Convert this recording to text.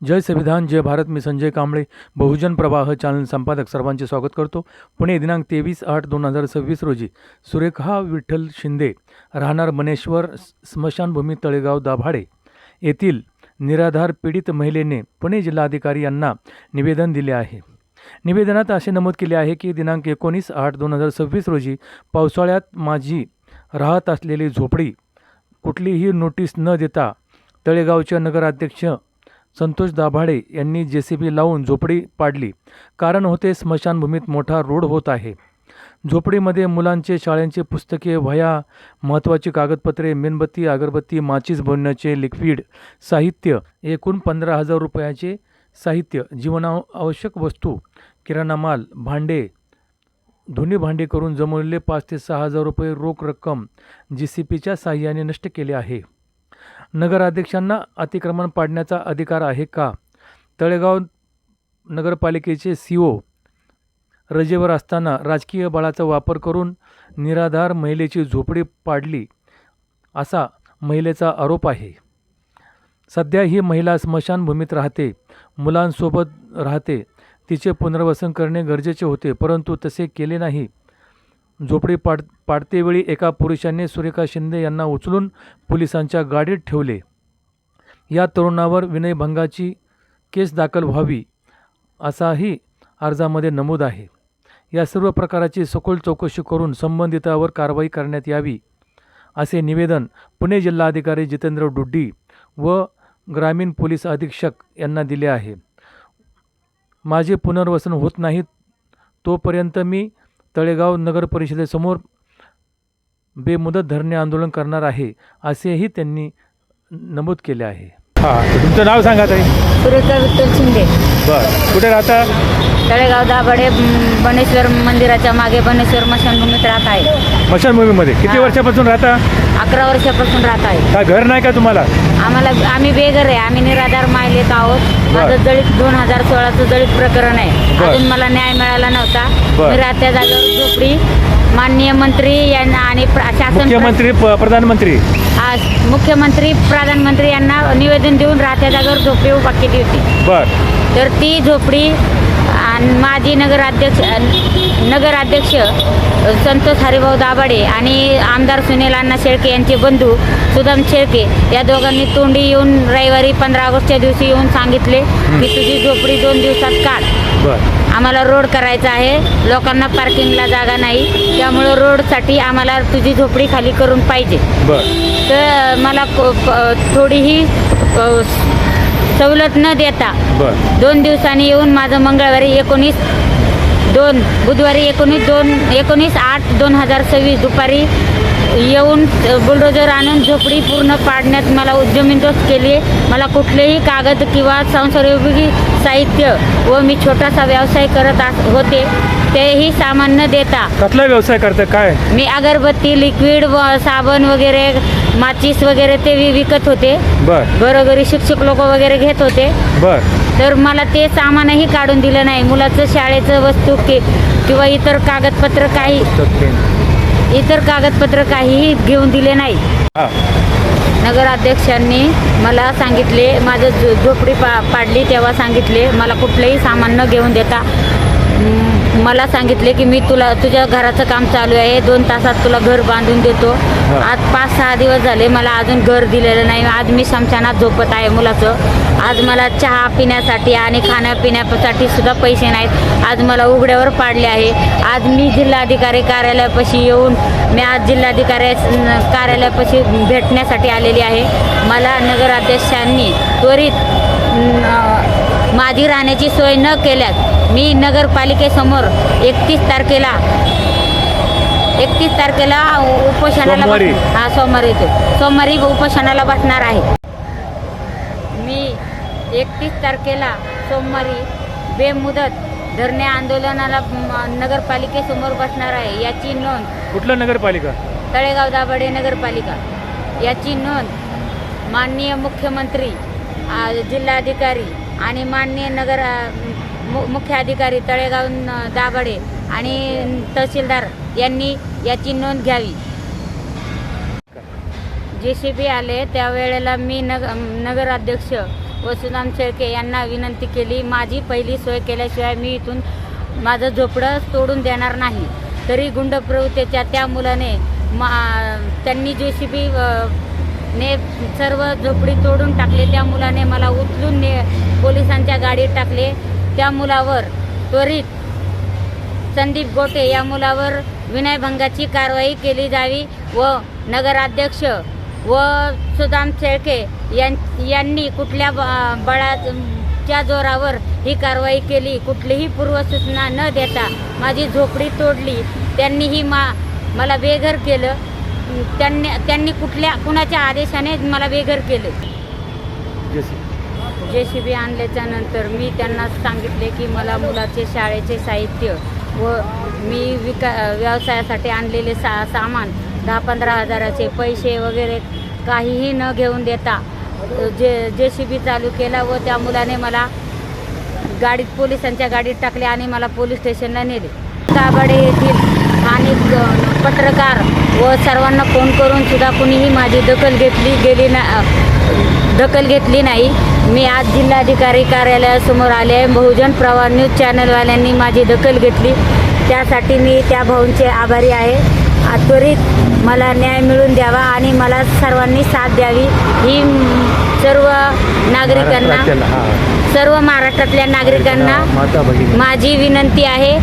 जय संविधान जय भारत. मी संजय कांबळे, बहुजन प्रवाह चॅनल संपादक सर्वांचे स्वागत करतो. पुणे दिनांक 23/8/2026 रोजी सुरेखा विठ्ठल शिंदे राहणार मनेश्वर स्मशानभूमी तळेगाव दाभाडे येथील निराधार पीडित महिलेने पुणे जिल्हाधिकारी यांना निवेदन दिले आहे. निवेदनात असे नमूद केले आहे की दिनांक 19/8/2026 रोजी पावसाळ्यात माझी राहत असलेली झोपडी कुठलीही नोटीस न देता तळेगावचे नगराध्यक्ष संतोष दाभाडे यांनी JCB लावून झोपडी पाडली. कारण होते स्मशानभूमीत मोठा रोड होत आहे. झोपडीमध्ये मुलांचे शाळेंचे पुस्तके, वह्या, महत्त्वाची कागदपत्रे, मेणबत्ती, अगरबत्ती, माचीस बनवण्याचे लिक्विड साहित्य, एकूण 15,000 रुपयाचे साहित्य, जीवनावश्यक वस्तू, किराणा माल, भांडे, धुणी भांडी करून जमवलेले 5,000 ते 6,000 रुपये रोख रक्कम JCBच्या साहाय्याने नष्ट केले आहे. नगराध्यक्षांना अतिक्रमण पाडण्याचा अधिकार आहे का? तळेगाव नगरपालिकेचे CO रजेवर असताना राजकीय बळाचा वापर करून निराधार महिलेची झोपडी पाडली असा महिलेचा आरोप आहे. सध्या ही महिला स्मशानभूमीत राहते, मुलांसोबत राहते. तिचे पुनर्वसन करणे गरजेचे होते, परंतु तसे केले नाही. झोपडी पाडतेवेळी एका पुरुषाने सुरेखा शिंदे यांना उचलून पोलिसांच्या गाडीत ठेवले. या तरुणावर विनयभंगाची केस दाखल व्हावी असाही अर्जामध्ये नमूद आहे. या सर्व प्रकाराची सखोल चौकशी करून संबंधितावर कारवाई करण्यात यावी असे निवेदन पुणे जिल्हाधिकारी जितेंद्र डुड्डी व ग्रामीण पोलीस अधीक्षक यांना दिले आहे. माझे पुनर्वसन होत नाही तोपर्यंत मी तळेगाव नगर परिषदेसमोर बेमुदत धरणे आंदोलन करणार आहे असेही त्यांनी नमूद केले आहे. तुमचं नाव सांगा ताई. सुरेखा विठ्ठल शिंदे. बरं, कुठे राहता? तळेगाव दाभाडे बनेश्वर मंदिराच्या मागे बनेश्वर स्मशानभूमीत राहत आहे. स्मशानभूमीमध्ये किती वर्षापासून राहता? 11 वर्षापासून राहत आहे. काय घर नाही का तुम्हाला? आम्ही बेघर आहे. आम्ही निराधार मायलेत आहोत. माझं दलित 2016चं दलित प्रकरण आहे. अजून मला न्याय मिळाला नव्हता. मी राहत्या जागेवर झोपडी माननीय मंत्री यांना आणि शासन मुख्यमंत्री प्रधानमंत्री यांना निवेदन देऊन राहत्या जागेवर झोपडी उभा केली होती. तर ती झोपडी माजी नगराध्यक्ष संतोष हरिभाऊ दाभाडे आणि आमदार सुनील अण्णा शेळके यांचे बंधू सुदाम शेळके या दोघांनी तोंडी येऊन रविवारी 15 ऑगस्टच्या दिवशी येऊन सांगितले की तुझी झोपडी 2 दिवसात काढ. आम्हाला रोड करायचा आहे, लोकांना पार्किंगला जागा नाही, त्यामुळं रोडसाठी आम्हाला तुझी झोपडी खाली करून पाहिजे. तर मला थोडीही सवलत न देता 2 दिवसांनी येऊन माझं मंगळवारी बुधवारी 19/8/2026 दुपारी येऊन बुलडोजर आणून झोपडी पूर्ण पाडण्यात मला जमीनदोस्त केली. मला कुठलेही कागद किंवा संसारोपयोगी साहित्य व मी छोटासा व्यवसाय करत होते तेही सामान न देता. कसला व्यवसाय करता? काय? मी अगरबत्ती, लिक्विड व साबण वगैरे, माचीस वगैरे ते विकत होते. घरोघरी शिक्षक लोक वगैरे घेत होते. तर मला ते सामानही काढून दिलं नाही. मुलाचं शाळेचं वस्तू किंवा इतर कागदपत्र काहीही घेऊन दिले नाही. नगराध्यक्षांनी मला सांगितले, माझं झोपडी पाडली तेव्हा सांगितले मला कुठलंही सामान न घेऊन देता मला सांगितले की मी तुझ्या घराचं काम चालू आहे, 2 तासात तुला घर बांधून देतो. आज 5-6 दिवस झाले मला अजून घर दिलेलं नाही. आज मी स्मशानात झोपत आहे मुलाचं. आज मला चहा पिण्यासाठी आणि खाण्यापिण्यासाठी सुद्धा पैसे नाहीत. आज मला उघड्यावर पाडले आहे. आज मी जिल्हाधिकारी कार्यालयापाशी येऊन जिल्हाधिकारी कार्यालयापाशी भेटण्यासाठी आलेली आहे. मला नगराध्यक्षांनी त्वरित माझी राहण्याची सोय न केल्यास मी नगरपालिकेसमोर 31 तारखेला उपोषणाला सोमवारी उपोषणाला बसणार आहे. मी 31 तारखेला सोमवारी बेमुदत धरणे आंदोलनाला नगरपालिकेसमोर बसणार आहे. याची नोंद. कुठलं नगरपालिका? तळेगाव दाभाडे नगरपालिका. याची नोंद माननीय मुख्यमंत्री, जिल्हाधिकारी आणि माननीय मुख्य अधिकारी तळेगाव दाभाडे आणि तहसीलदार यांनी याची नोंद घ्यावी. JCB आले त्यावेळेला मी नगराध्यक्ष व सुदाम शेळके यांना विनंती केली, माझी पहिली सोय केल्याशिवाय मी इथून माझं झोपडं तोडून देणार नाही. तरी गुंड प्रवृत्तीच्या त्या मुलाने त्यांनी JCB ने सर्व झोपडी तोडून टाकले. त्या मुलाने मला उचलून पोलिसांच्या गाडीत टाकले. त्या मुलावर त्वरित संदीप गोटे या मुलावर विनयभंगाची कारवाई केली जावी व नगराध्यक्ष व सुदाम शेळके यांनी कुठल्या बळाच्या जोरावर ही कारवाई केली, कुठलीही पूर्वसूचना न देता माझी झोपडी तोडली. त्यांनीही मला बेघर केलं. त्यांनी कुणाच्या आदेशाने मला बेघर केले. JCB आणल्याच्या नंतर मी त्यांना सांगितले की मला मुलाचे शाळेचे साहित्य व मी व्यवसायासाठी आणलेले सामान 10-15 हजाराचे पैसे वगैरे काहीही न घेऊन देता JCB चालू केला व त्या मुलाने मला पोलिसांच्या गाडीत टाकले आणि मला पोलीस स्टेशनला नेले. काबडे येथील स्थानिक पत्रकार व सर्वांना फोन करून सुद्धा कुणीही माझी दखल घेतली नाही. मी आज जिल्हाधिकारी कार्यालयासमोर आले आहे. बहुजन प्रवाह न्यूज चॅनलवाल्यांनी माझी दखल घेतली, त्यासाठी मी त्या भाऊंचे आभारी आहे. त्वरित मला न्याय मिळवून द्यावा आणि मला सर्वांनी साथ द्यावी ही सर्व नागरिकांना, सर्व महाराष्ट्रातल्या नागरिकांना माझी विनंती आहे.